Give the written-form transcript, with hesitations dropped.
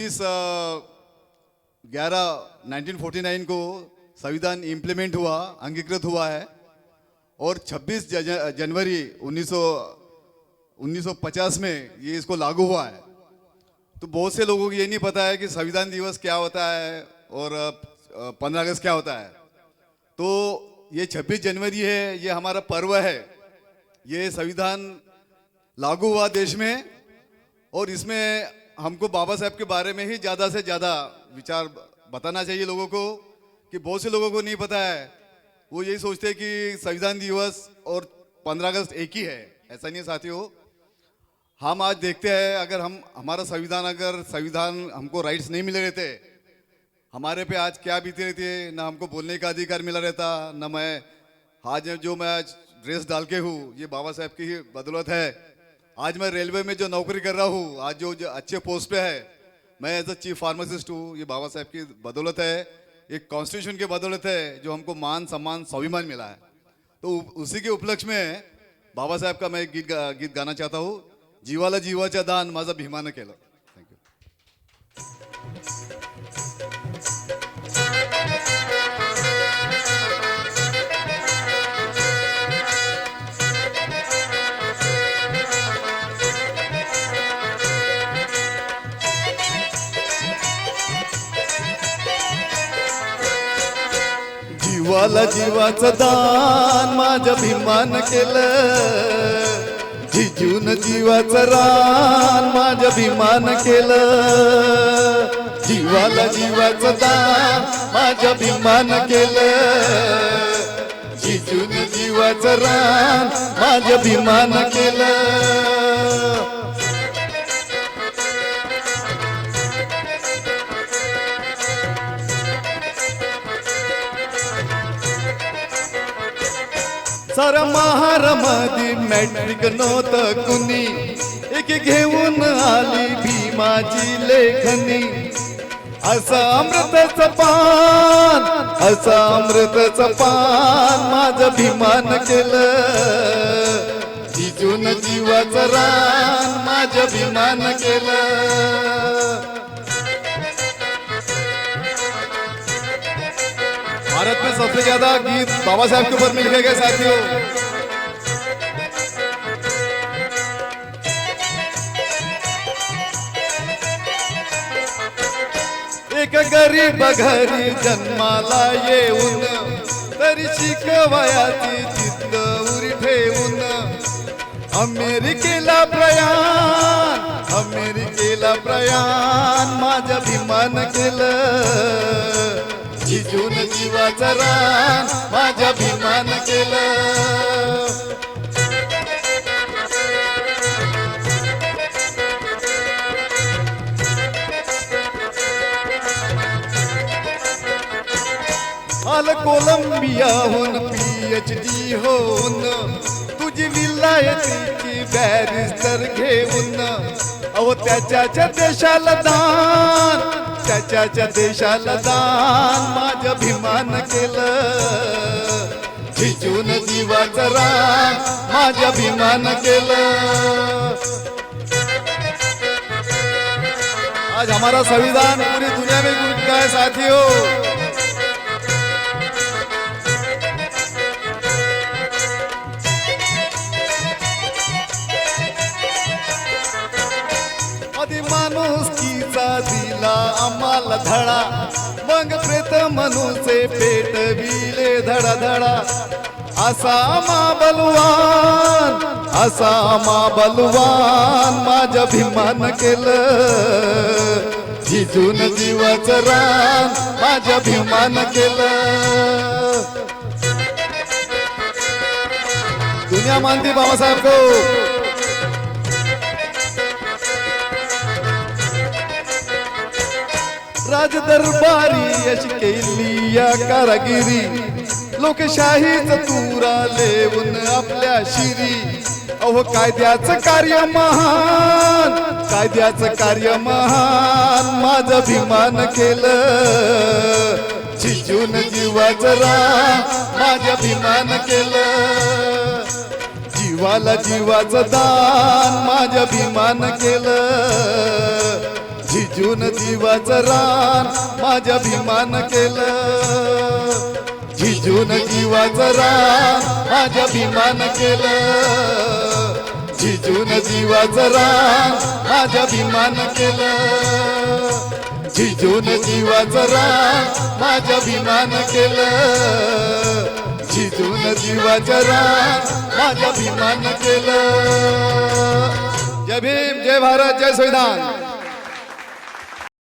इस 1949 को संविधान इम्प्लीमेंट हुआ, अंगीकृत हुआ है और 26 जनवरी 1950 में ये इसको लागू हुआ है। तो बहुत से लोगों को ये नहीं पता है कि संविधान दिवस क्या होता है और 15 अगस्त क्या होता है। तो ये 26 जनवरी है, ये हमारा पर्व है। ये संविधान लागू हुआ देश में और इसमें हमको बाबा साहब के बारे में ही ज़्यादा से ज़्यादा विचार बताना चाहिए लोगों को, कि बहुत से लोगों को नहीं पता है। वो यही सोचते हैं कि संविधान दिवस और 15 अगस्त एक ही है। ऐसा नहीं है साथियों। हम आज देखते हैं, अगर हमारा संविधान हमको राइट्स नहीं मिले रहते, हमारे पे आज क्या बीती रहती है। ना हमको बोलने का अधिकार मिला रहता, ना मैं आज ड्रेस डाल के हूँ, ये बाबा साहब की ही बदौलत है। आज मैं रेलवे में जो नौकरी कर रहा हूँ, आज जो अच्छे पोस्ट पे है, मैं एज अ चीफ फार्मासिस्ट हूँ, ये बाबा साहब की बदौलत है। एक कॉन्स्टिट्यूशन की बदौलत है जो हमको मान सम्मान स्वाभिमान मिला है। तो उसी के उपलक्ष्य में बाबा साहब का मैं गीत गाना चाहता हूँ, जीवाला जीवाचा दान माझा भीमानं केलं। Thank you. जीवाला जीवाचं दान माझ्या भीमानं केलं, जिजून जीवाचं रान माझ्या भीमानं केलं। जीवाला जीवाचं दान माझ्या भीमानं केलं, जिजून जीवाचं रान माझ्या भीमानं केलं। सारा महारामध्ये मॅट्रिक नव्हतं कुणी, एक घेऊन आली भीमाची लेखनी। असं अमृताचं पान, असं अमृताचं पान माझं भीमानं केलं, जिजून जीवाचं रान माझ्या भीमानं केलं। भारत में सबसे ज्यादा गीत बाबा साहब के ऊपर में लिखे गए साथियों। एक गरीब घरी जन्माला येऊन, तरी शिकवायाची जिद्द उरी ठेवून, अमेरिकेला प्रयाण माझ्या भीमानं केलं, जिजून जीवाचं रान माझ्या भीमानं केलं। आल कोलंबियाहून PhD होऊन, तुझी विलायतीची बॅरिस्टर घेऊन, अहो त्याच्या देशाला दान, त्याच्या देशाला दान माझ्या भीमानं केलं, जिजून जीवाचं रान माझ्या भीमानं केलं। आज हमारा संविधान पूरी दुनिया में गूंजता है साथियों। माणुसकीचा दिला आम्हाला धडा, मग प्रेत मनुचे पेटविले धडा धडा। असा बलवान माझ्या भीमानं केलं, जिजून जीवाचं रान माझ्या भीमानं केलं। दुनिया मानती बाबा साहब को। राज दरबारी अशी केली या कारागिरी, लोकशाहीच तुरा लेवून आपल्या शिरी। अहो कायद्याचं कार्य महान माझं भीमानं केलं, जिजून जीवाचं रान माझ्या भीमानं केलं। जीवाला जीवाचं दान माझ्या भीमानं केलं, झिजून जीवाचं रान माझ्या भीमान केलं, झिजून जीवाचं रान माझ्या भीमान केलं, झिजून जीवाचं रान माझ्या भीमान केलं, झिजून जीवाचं रान माझ्या भीमान केलं, झिजून जीवाचं रान माझ्या भीमान केलं. जय भीम, जय भारत, जय संविधान.